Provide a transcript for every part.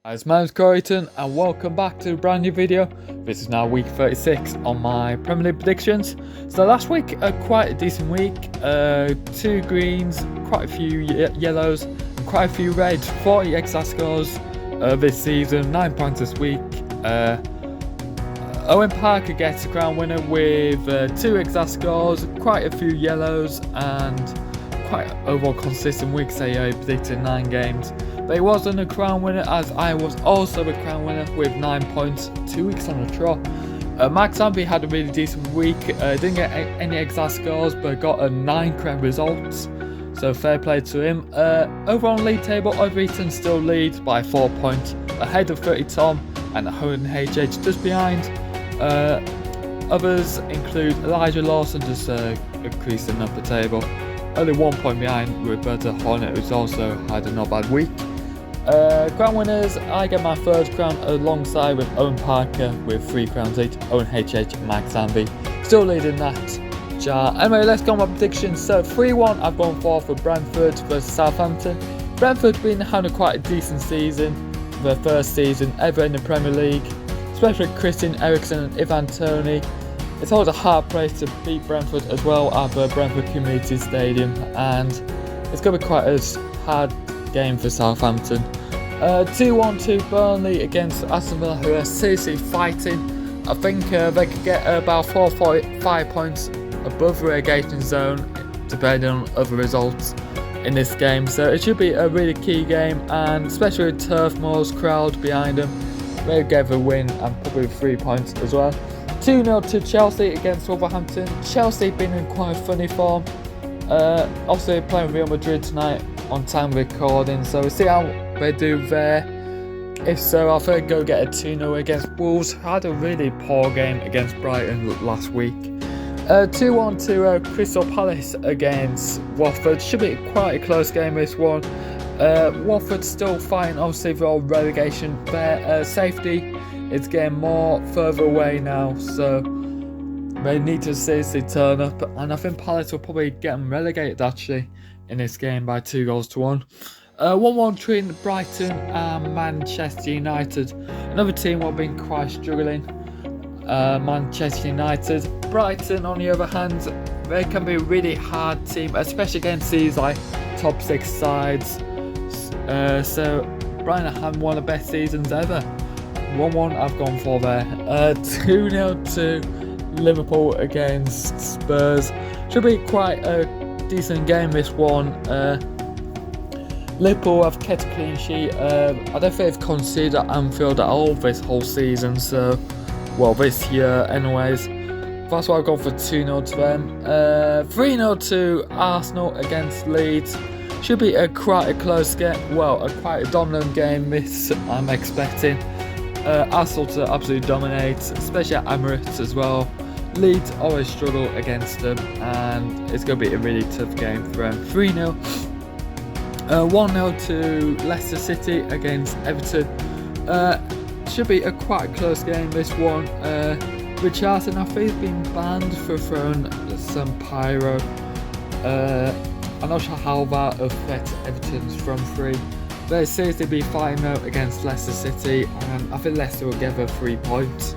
Hi, my name's Eaton and welcome back to a brand new video. This is now week 36 on my Premier League predictions. So last week, quite a decent week. 2 greens, quite a few yellows, and quite a few reds. 40 exact scores this season, 9 points this week. Owen Parker gets a crown winner with 2 exact scores, quite a few yellows, and quite overall consistent week. Say he predicted 9 games. But he wasn't a crown winner, as I was also a crown winner with 9 points, 2 weeks on the trot. Max Amby had a really decent week, didn't get any exact scores but got a 9 crown results, so fair play to him. Overall league table, Eaton still leads by 4 points, ahead of 30 Tom and Owen HH just behind. Others include Elijah Lawson just increasing up the table, only 1 point behind Roberta Hornet, who's also had a not bad week. Crown winners, I get my 3rd crown alongside with Owen Parker with 3 crowns each. Owen HH and Max Amby still leading that jar. Anyway, let's go on my predictions. So 3-1 I've gone for Brentford versus Southampton. Brentford been having quite a decent season, their first season ever in the Premier League, especially Christian Eriksen and Ivan Toney. It's always a hard place to beat Brentford as well at the Brentford Community Stadium, and it's going to be quite a hard game for Southampton. 2-1 to Burnley against Aston Villa, who are seriously fighting. I think they could get about 4-5 points above relegation zone depending on other results in this game, so it should be a really key game, and especially with Turf Moor's crowd behind them, they'll get a win and probably 3 points as well. 2-0 to Chelsea against Wolverhampton. Chelsea been in quite funny form. Obviously playing Real Madrid tonight on time recording, so we'll see how they do there. If so, I think go get a 2-0 against Wolves. Had a really poor game against Brighton last week. 2-1 to Crystal Palace against Watford. Should be quite a close game this one. Watford still fighting obviously for relegation there. Safety is getting more further away now, so they need to seriously turn up, and I think Palace will probably get them relegated actually in this game by 2-1. 1-1 between Brighton and Manchester United. Another team who have been quite struggling. Manchester United. Brighton on the other hand, they can be a really hard team, especially against these like top 6 sides. So Brighton have one of the best seasons ever. 1-1 I've gone for there. 2-0 to Liverpool against Spurs. Should be quite a decent game this one. Liverpool have kept a clean sheet. I don't think they've conceded at ANFIELD at all this whole season, so well this year anyways. That's why I've gone for 2-0 to them. 3-0 to Arsenal against Leeds. Should be quite a close game, well quite a dominant game this I'm expecting. Arsenal to absolutely dominate, especially at EMIRATES as well. Leeds always struggle against them, and it's going to be a really tough game for them. 3-0. 1-0 to Leicester City against Everton. Should be a quite close game this one. Richardson, I think, has been banned for throwing some pyro. I'm not sure how that affects Everton's front 3. They'll seriously be fighting out against Leicester City, and I think Leicester will give her 3 points.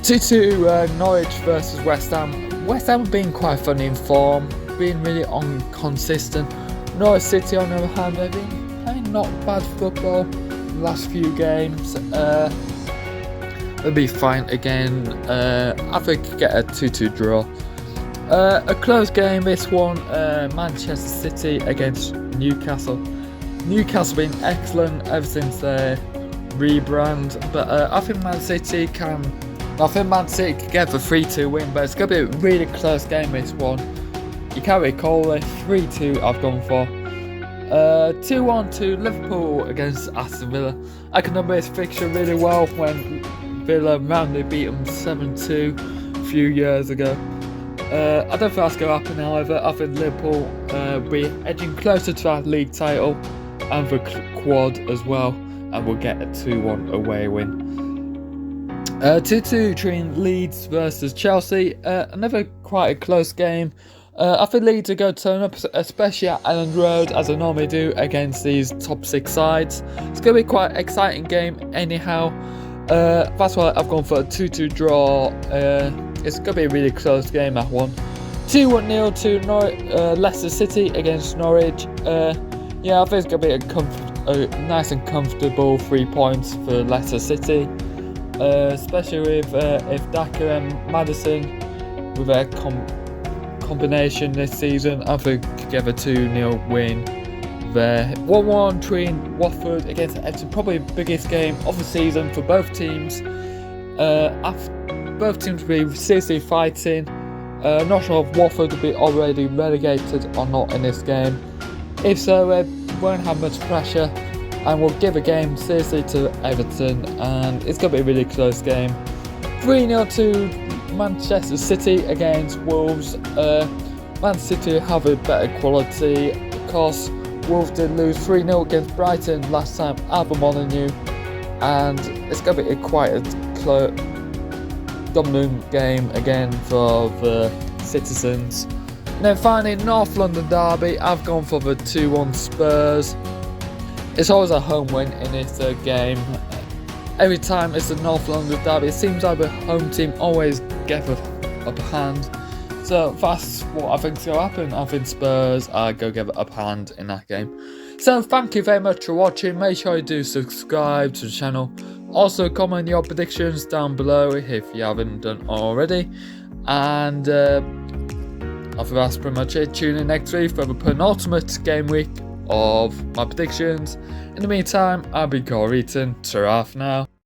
2-2 Norwich versus West Ham. West Ham have been quite funny in form, being really inconsistent. Norwich City on the other hand, they've been playing not bad football in the last few games. They'll be fine again. I think get a 2-2 draw. A close game this one, Manchester City against Newcastle. Newcastle been excellent ever since their rebrand, but I think Man City can get the 3-2 win, but it's going to be a really close game this one. You can't really call it. 3-2 I've gone for. 2-1 to Liverpool against Aston Villa. I can remember this fixture really well when Villa roundly beat them 7-2 a few years ago. I don't think that's going to happen however. I think Liverpool will be edging closer to that league title and the quad as well, and we'll get a 2-1 away win. 2-2 between Leeds versus Chelsea. Another quite a close game. I think Leeds are going to turn up, especially at Elland Road, as I normally do against these top 6 sides. It's going to be quite an exciting game anyhow. That's why I've gone for a 2-2 draw. It's going to be a really close game, that one. 2-1-0 to Leicester City against Norwich. Yeah, I think it's going to be a nice and comfortable 3 points for Leicester City. Especially with if Daka and Maddison with their combination this season, I think together 2-0 win there. 1-1 between Watford against Eaton, probably the biggest game of the season for both teams. Both teams will be seriously fighting. Not sure if Watford will be already relegated or not in this game. If so, they won't have much pressure and will give a game seriously to Everton, and it's going to be a really close game. 3-0 to Manchester City against Wolves. Man City have a better quality. Of course, Wolves did lose 3-0 against Brighton last time at the Molyneux, and it's going to be quite a dominant game again for the citizens. And then finally, North London derby. I've gone for the 2-1 Spurs. It's always a home win in this game. Every time it's the North London derby, it seems like the home team always get the upper hand. So that's what I think is going to happen. I think Spurs are going to get the upper hand in that game. So thank you very much for watching. Make sure you do subscribe to the channel. Also comment your predictions down below if you haven't done already. And I think that's pretty much it. Tune in next week for the penultimate game week of my predictions. In the meantime, I've been Eaton. Ta-ra for now.